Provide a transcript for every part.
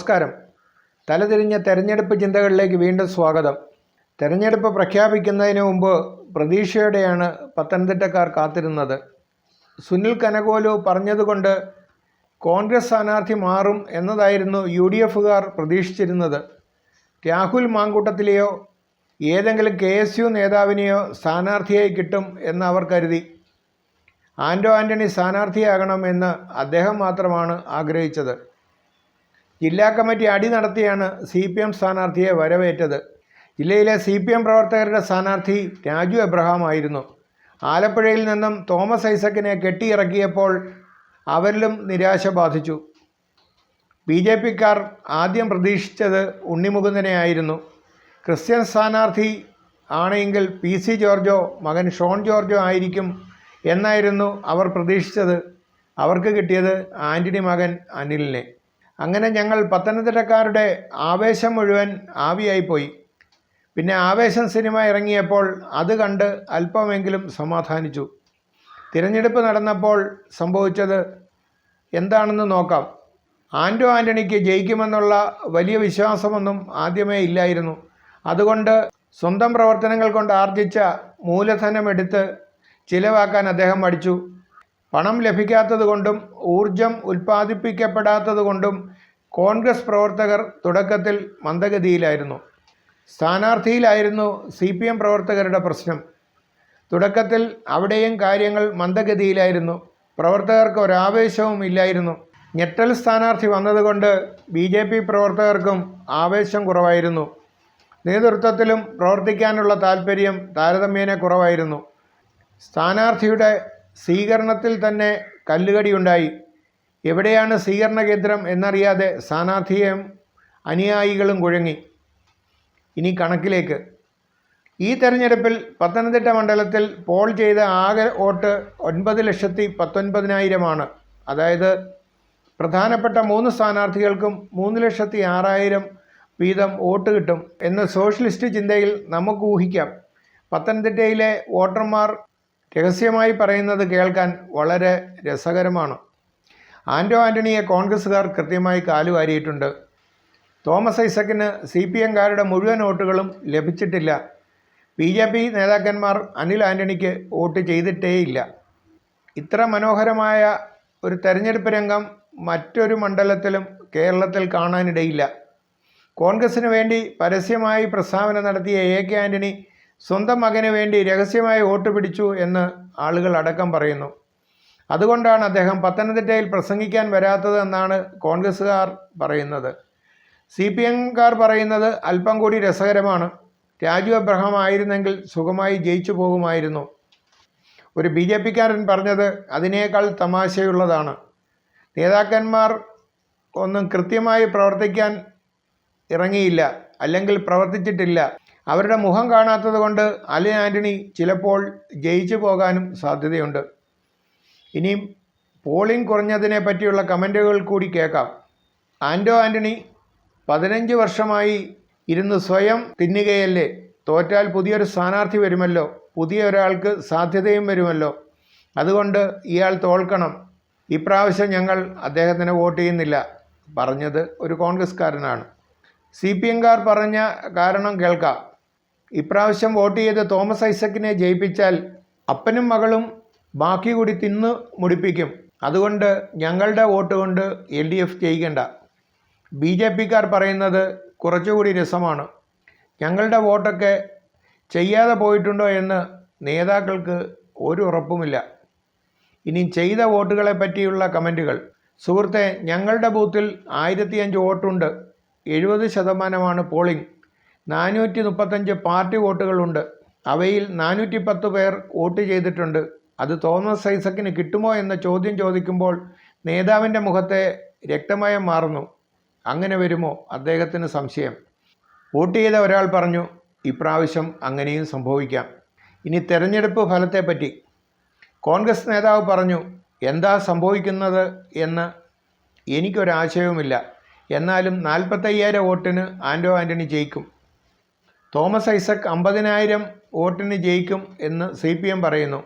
നമസ്കാരം. തലതിരിഞ്ഞ തെരഞ്ഞെടുപ്പ് ചിന്തകളിലേക്ക് വീണ്ടും സ്വാഗതം. തെരഞ്ഞെടുപ്പ് പ്രഖ്യാപിക്കുന്നതിന് മുമ്പ് പ്രതീക്ഷയോടെയാണ് പത്തനംതിട്ടക്കാർ കാത്തിരുന്നത്. സുനിൽ കനകോലു പറഞ്ഞതുകൊണ്ട് കോൺഗ്രസ് സ്ഥാനാർത്ഥി മാറും എന്നതായിരുന്നു UDFകാർ പ്രതീക്ഷിച്ചിരുന്നത്. രാഹുൽ മാങ്കൂട്ടത്തിലെയോ ഏതെങ്കിലും KSU നേതാവിനെയോ സ്ഥാനാർത്ഥിയായി കിട്ടും എന്ന് അവർ കരുതി. ആൻ്റണി സ്ഥാനാർത്ഥിയാകണം എന്ന് അദ്ദേഹം മാത്രമാണ് ആഗ്രഹിച്ചത്. ജില്ലാ കമ്മിറ്റി അടി നടത്തിയാണ് CPM സ്ഥാനാർത്ഥിയെ വരവേറ്റത്. ജില്ലയിലെ CPM പ്രവർത്തകരുടെ സ്ഥാനാർത്ഥി രാജു എബ്രഹാം ആയിരുന്നു. ആലപ്പുഴയിൽ നിന്നും തോമസ് ഐസക്കിനെ കെട്ടിയിറക്കിയപ്പോൾ അവരിലും നിരാശ ബാധിച്ചു. BJPക്കാർ ആദ്യം പ്രതീക്ഷിച്ചത് ഉണ്ണിമുകുന്ദനെ ആയിരുന്നു. ക്രിസ്ത്യൻ സ്ഥാനാർത്ഥി ആണെങ്കിൽ PC ജോർജോ മകൻ ഷോൺ ജോർജോ ആയിരിക്കും എന്നായിരുന്നു അവർ പ്രതീക്ഷിച്ചത്. അവർക്ക് കിട്ടിയത് ആൻ്റണി മകൻ അനിലിനെ. അങ്ങനെ ഞങ്ങൾ പത്തനംതിട്ടക്കാരുടെ ആവേശം മുഴുവൻ ആവിയായിപ്പോയി. പിന്നെ ആവേശം സിനിമ ഇറങ്ങിയപ്പോൾ അത് കണ്ട് അല്പമെങ്കിലും സമാധാനിച്ചു. തിരഞ്ഞെടുപ്പ് നടന്നപ്പോൾ സംഭവിച്ചത് എന്താണെന്ന് നോക്കാം. ആൻ്റണിക്ക് ജയിക്കുമെന്നുള്ള വലിയ വിശ്വാസമൊന്നും ആദ്യമേ ഇല്ലായിരുന്നു. അതുകൊണ്ട് സ്വന്തം പ്രവർത്തനങ്ങൾ കൊണ്ട് ആർജിച്ച മൂലധനമെടുത്ത് ചിലവാക്കാൻ അദ്ദേഹം മടിച്ചു. പണം ലഭിക്കാത്തതുകൊണ്ടും ഊർജം ഉൽപ്പാദിപ്പിക്കപ്പെടാത്തതുകൊണ്ടും കോൺഗ്രസ് പ്രവർത്തകർ തുടക്കത്തിൽ മന്ദഗതിയിലായിരുന്നു. സ്ഥാനാർത്ഥിയിലായിരുന്നു CPM പ്രവർത്തകരുടെ പ്രശ്നം. തുടക്കത്തിൽ അവിടെയും കാര്യങ്ങൾ മന്ദഗതിയിലായിരുന്നു. പ്രവർത്തകർക്ക് ഒരാവേശവും ഇല്ലായിരുന്നു. ഞെട്ടൽ സ്ഥാനാർത്ഥി വന്നതുകൊണ്ട് BJP പ്രവർത്തകർക്കും ആവേശം കുറവായിരുന്നു. നേതൃത്വത്തിലും പ്രവർത്തിക്കാനുള്ള താൽപ്പര്യം താരതമ്യേന കുറവായിരുന്നു. സ്ഥാനാർത്ഥിയുടെ സ്വീകരണത്തിൽ തന്നെ കല്ലുകടിയുണ്ടായി. എവിടെയാണ് സ്വീകരണ കേന്ദ്രം എന്നറിയാതെ സ്ഥാനാർത്ഥിയും അനുയായികളും കുഴങ്ങി. ഇനി കണക്കിലേക്ക്. ഈ തെരഞ്ഞെടുപ്പിൽ പത്തനംതിട്ട മണ്ഡലത്തിൽ പോൾ ചെയ്ത ആകെ വോട്ട് 9,19,000 അതായത് പ്രധാനപ്പെട്ട 3 സ്ഥാനാർത്ഥികൾക്കും 3,06,000 വീതം വോട്ട് കിട്ടും എന്ന് സോഷ്യലിസ്റ്റ് ചിന്തയിൽ നമുക്ക് ഊഹിക്കാം. പത്തനംതിട്ടയിലെ വോട്ടർമാർ രഹസ്യമായി പറയുന്നത് കേൾക്കാൻ വളരെ രസകരമാണ്. ആൻ്റണിയെ കോൺഗ്രസ്സുകാർ കൃത്യമായി കാലുവാരിയിട്ടുണ്ട്. തോമസ് ഐസക്കിന് CPMകാരുടെ മുഴുവൻ വോട്ടുകളും ലഭിച്ചിട്ടില്ല. BJP നേതാക്കന്മാർ ആൻ്റണിക്ക് വോട്ട് ചെയ്തിട്ടേയില്ല. ഇത്ര മനോഹരമായ ഒരു തെരഞ്ഞെടുപ്പ് രംഗം മറ്റൊരു മണ്ഡലത്തിലും കേരളത്തിൽ കാണാനിടയില്ല. കോൺഗ്രസിന് വേണ്ടി പരസ്യമായി പ്രസ്താവന നടത്തിയ AK ആൻ്റണി സ്വന്തം മകന് വേണ്ടി രഹസ്യമായി വോട്ട് പിടിച്ചു എന്ന് ആളുകൾ അടക്കം പറയുന്നു. അതുകൊണ്ടാണ് അദ്ദേഹം പത്തനംതിട്ടയിൽ പ്രസംഗിക്കാൻ വരാത്തത് എന്നാണ് കോൺഗ്രസ്സുകാർ പറയുന്നത്. CPMകാർ പറയുന്നത് അല്പം കൂടി രസകരമാണ്. രാജു എബ്രഹാം ആയിരുന്നെങ്കിൽ സുഖമായി ജയിച്ചു പോകുമായിരുന്നു. ഒരു BJPക്കാരൻ പറഞ്ഞത് അതിനേക്കാൾ തമാശയുള്ളതാണ്. നേതാക്കന്മാർ ഒന്നും കൃത്യമായി പ്രവർത്തിക്കാൻ ഇറങ്ങിയില്ല, അല്ലെങ്കിൽ പ്രവർത്തിച്ചിട്ടില്ല. അവരുടെ മുഖം കാണാത്തത് കൊണ്ട് ആൻ്റണി ചിലപ്പോൾ ജയിച്ചു പോകാനും സാധ്യതയുണ്ട്. ഇനിയും പോളിംഗ് കുറഞ്ഞതിനെ പറ്റിയുള്ള കമൻറ്റുകൾ കൂടി കേൾക്കാം. ആൻ്റണി 15 വർഷമായി ഇരുന്ന് സ്വയം തിന്നുകയല്ലേ. തോറ്റാൽ പുതിയൊരു സ്ഥാനാർത്ഥി വരുമല്ലോ, പുതിയ ഒരാൾക്ക് സാധ്യതയും വരുമല്ലോ. അതുകൊണ്ട് ഇയാൾ തോൽക്കണം. ഇപ്രാവശ്യം ഞങ്ങൾ അദ്ദേഹത്തിന് വോട്ട് ചെയ്യുന്നില്ല പറഞ്ഞത് ഒരു കോൺഗ്രസ്സുകാരനാണ്. CPMകാർ പറഞ്ഞ കാരണം കേൾക്കാം. ഇപ്രാവശ്യം വോട്ട് ചെയ്ത് തോമസ് ഐസക്കിനെ ജയിപ്പിച്ചാൽ അപ്പനും മകളും ബാക്കി കൂടി തിന്ന് മുടിപ്പിക്കും. അതുകൊണ്ട് ഞങ്ങളുടെ വോട്ട് കൊണ്ട് LDF ജയിക്കണ്ട. BJPക്കാർ പറയുന്നത് കുറച്ചുകൂടി രസമാണ്. ഞങ്ങളുടെ വോട്ടൊക്കെ ചെയ്യാതെ പോയിട്ടുണ്ടോ എന്ന് നേതാക്കൾക്ക് ഒരു ഉറപ്പുമില്ല. ഇനി ചെയ്ത വോട്ടുകളെ പറ്റിയുള്ള കമൻറ്റുകൾ. സുഹൃത്തെ, ഞങ്ങളുടെ ബൂത്തിൽ 1005 വോട്ടുണ്ട്. 70% പോളിംഗ്. 435 പാർട്ടി വോട്ടുകളുണ്ട്. അവയിൽ 410 പേർ വോട്ട് ചെയ്തിട്ടുണ്ട്. അത് തോമസ് ഐസക്കിന് കിട്ടുമോ എന്ന ചോദ്യം ചോദിക്കുമ്പോൾ നേതാവിൻ്റെ മുഖത്തെ രക്തമയം മാറുന്നു. അങ്ങനെ വരുമോ? അദ്ദേഹത്തിന് സംശയം. വോട്ട് ചെയ്ത ഒരാൾ പറഞ്ഞു, ഇപ്രാവശ്യം അങ്ങനെയും സംഭവിക്കാം. ഇനി തെരഞ്ഞെടുപ്പ് ഫലത്തെപ്പറ്റി കോൺഗ്രസ് നേതാവ് പറഞ്ഞു, എന്താ സംഭവിക്കുന്നത് എന്ന് എനിക്കൊരാശയവുമില്ല. എന്നാലും 45,000 വോട്ടിന് ആൻ്റണി ജയിക്കും. തോമസ് ഐസക് 50,000 വോട്ടിന് ജയിക്കും എന്ന് CPM പറയുന്നു.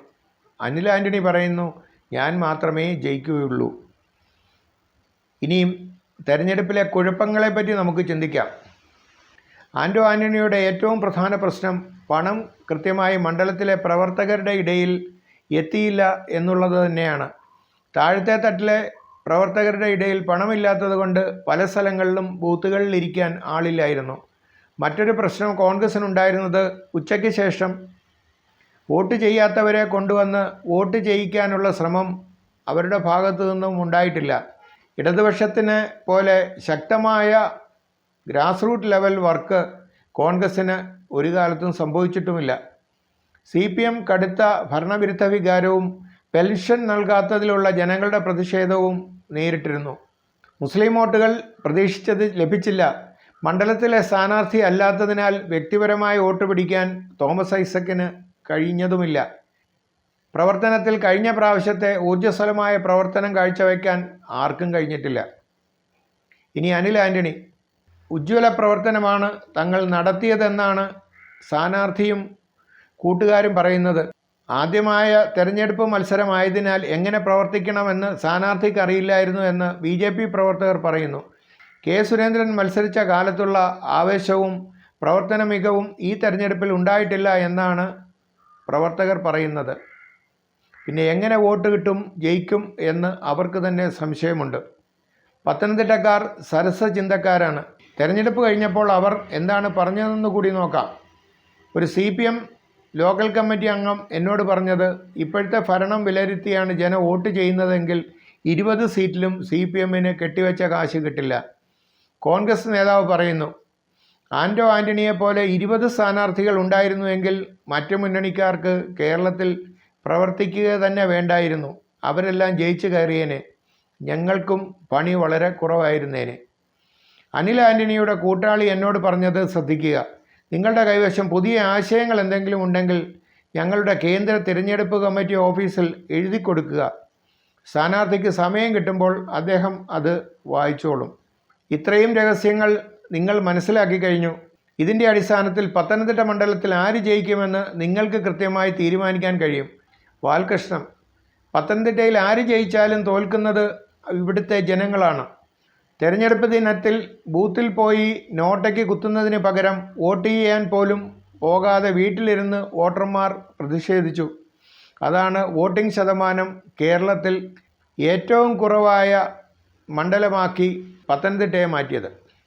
ആൻ്റണി പറയുന്നു, ഞാൻ മാത്രമേ ജയിക്കുകയുള്ളൂ. ഇനിയും തെരഞ്ഞെടുപ്പിലെ കുഴപ്പങ്ങളെപ്പറ്റി നമുക്ക് ചിന്തിക്കാം. ആൻ്റോ ആൻ്റണിയുടെ ഏറ്റവും പ്രധാന പ്രശ്നം പണം കൃത്യമായി മണ്ഡലത്തിലെ പ്രവർത്തകരുടെ ഇടയിൽ എത്തിയില്ല എന്നുള്ളത് തന്നെയാണ്. താഴത്തെ തട്ടിലെ പ്രവർത്തകരുടെ ഇടയിൽ പണമില്ലാത്തതുകൊണ്ട് പല സ്ഥലങ്ങളിലും ബൂത്തുകളിലിരിക്കാൻ ആളില്ലായിരുന്നു. മറ്റൊരു പ്രശ്നം കോൺഗ്രസിനുണ്ടായിരുന്നത് ഉച്ചയ്ക്ക് ശേഷം വോട്ട് ചെയ്യാത്തവരെ കൊണ്ടുവന്ന് വോട്ട് ചെയ്യിക്കാനുള്ള ശ്രമം അവരുടെ ഭാഗത്തു നിന്നും ഉണ്ടായിട്ടില്ല. ഇടതുപക്ഷത്തിന് പോലെ ശക്തമായ ഗ്രാസ് റൂട്ട് ലെവൽ വർക്ക് കോൺഗ്രസ്സിന് ഒരു കാലത്തും സംഭവിച്ചിട്ടുമില്ല. CPM കടുത്ത ഭരണവിരുദ്ധ വികാരവും പെൻഷൻ നൽകാത്തതിലുള്ള ജനങ്ങളുടെ പ്രതിഷേധവും നേരിട്ടിരുന്നു. മുസ്ലിം വോട്ടുകൾ പ്രതീക്ഷിച്ചത് ലഭിച്ചില്ല. മണ്ഡലത്തിലെ സ്ഥാനാർത്ഥി അല്ലാത്തതിനാൽ വ്യക്തിപരമായി വോട്ട് പിടിക്കാൻ തോമസ് ഐസക്കിന് കഴിഞ്ഞതുമില്ല. പ്രവർത്തനത്തിൽ കഴിഞ്ഞ പ്രാവശ്യത്തെ ഊർജ്ജസ്വലമായ പ്രവർത്തനം കാഴ്ചവെക്കാൻ ആർക്കും കഴിഞ്ഞിട്ടില്ല. ഇനി അനിൽ ആൻ്റണി. ഉജ്ജ്വല പ്രവർത്തനമാണ് തങ്ങൾ നടത്തിയതെന്നാണ് സ്ഥാനാർത്ഥിയും കൂട്ടുകാരും പറയുന്നത്. ആദ്യമായ തെരഞ്ഞെടുപ്പ് മത്സരമായതിനാൽ എങ്ങനെ പ്രവർത്തിക്കണമെന്ന് സ്ഥാനാർത്ഥിക്ക് അറിയില്ലായിരുന്നു എന്ന് BJP പ്രവർത്തകർ പറയുന്നു. K. സുരേന്ദ്രൻ മത്സരിച്ച കാലത്തുള്ള ആവേശവും പ്രവർത്തന മികവും ഈ തെരഞ്ഞെടുപ്പിൽ ഉണ്ടായിട്ടില്ല എന്നാണ് പ്രവർത്തകർ പറയുന്നത്. പിന്നെ എങ്ങനെ വോട്ട് കിട്ടും, ജയിക്കും എന്ന് അവർക്ക് തന്നെ സംശയമുണ്ട്. പത്തനംതിട്ടക്കാർ സരസ ചിന്തക്കാരാണ്. തെരഞ്ഞെടുപ്പ് കഴിഞ്ഞപ്പോൾ അവർ എന്താണ് പറഞ്ഞതെന്ന് കൂടി നോക്കാം. ഒരു CPM ലോക്കൽ കമ്മിറ്റി അംഗം എന്നോട് പറഞ്ഞത്, ഇപ്പോഴത്തെ ഭരണം വിലയിരുത്തിയാണ് ജനം വോട്ട് ചെയ്യുന്നതെങ്കിൽ 20 സീറ്റിലും CPMന് കെട്ടിവെച്ച കാശ് കിട്ടില്ല. കോൺഗ്രസ് നേതാവ് പറയുന്നു, ആൻ്റോ ആൻ്റണിയെപ്പോലെ 20 സ്ഥാനാർത്ഥികൾ ഉണ്ടായിരുന്നുവെങ്കിൽ മറ്റു മുന്നണിക്കാർക്ക് കേരളത്തിൽ പ്രവർത്തിക്കുക തന്നെ വേണ്ടായിരുന്നു. അവരെല്ലാം ജയിച്ചു കയറിയേനെ. ഞങ്ങൾക്കും പണി വളരെ കുറവായിരുന്നേനെ. അനിൽ ആൻ്റണിയുടെ കൂട്ടാളി എന്നോട് പറഞ്ഞത് ശ്രദ്ധിക്കുക. നിങ്ങളുടെ കൈവശം പുതിയ ആശയങ്ങൾ എന്തെങ്കിലും ഉണ്ടെങ്കിൽ ഞങ്ങളുടെ കേന്ദ്ര തിരഞ്ഞെടുപ്പ് കമ്മിറ്റി ഓഫീസിൽ എഴുതി കൊടുക്കുക. സ്ഥാനാർത്ഥിക്ക് സമയം കിട്ടുമ്പോൾ അദ്ദേഹം അത് വായിച്ചോളും. ഇത്രയും രഹസ്യങ്ങൾ നിങ്ങൾ മനസ്സിലാക്കി കഴിഞ്ഞു. ഇതിൻ്റെ അടിസ്ഥാനത്തിൽ പത്തനംതിട്ട മണ്ഡലത്തിൽ ആര് ജയിക്കുമെന്ന് നിങ്ങൾക്ക് കൃത്യമായി തീരുമാനിക്കാൻ കഴിയും. ബാലകൃഷ്ണൻ. പത്തനംതിട്ടയിൽ ആര് ജയിച്ചാലും തോൽക്കുന്നത് ഇവിടുത്തെ ജനങ്ങളാണ്. തെരഞ്ഞെടുപ്പ് ദിനത്തിൽ ബൂത്തിൽ പോയി നോട്ടയ്ക്ക് കുത്തുന്നതിന് പകരം വോട്ട് ചെയ്യാൻ പോലും പോകാതെ വീട്ടിലിരുന്ന് വോട്ടർമാർ പ്രതിഷേധിച്ചു. അതാണ് വോട്ടിംഗ് ശതമാനം കേരളത്തിൽ ഏറ്റവും കുറവായ മണ്ഡലമാക്കി പത്തനംതിട്ടയെ മാറ്റിയത്.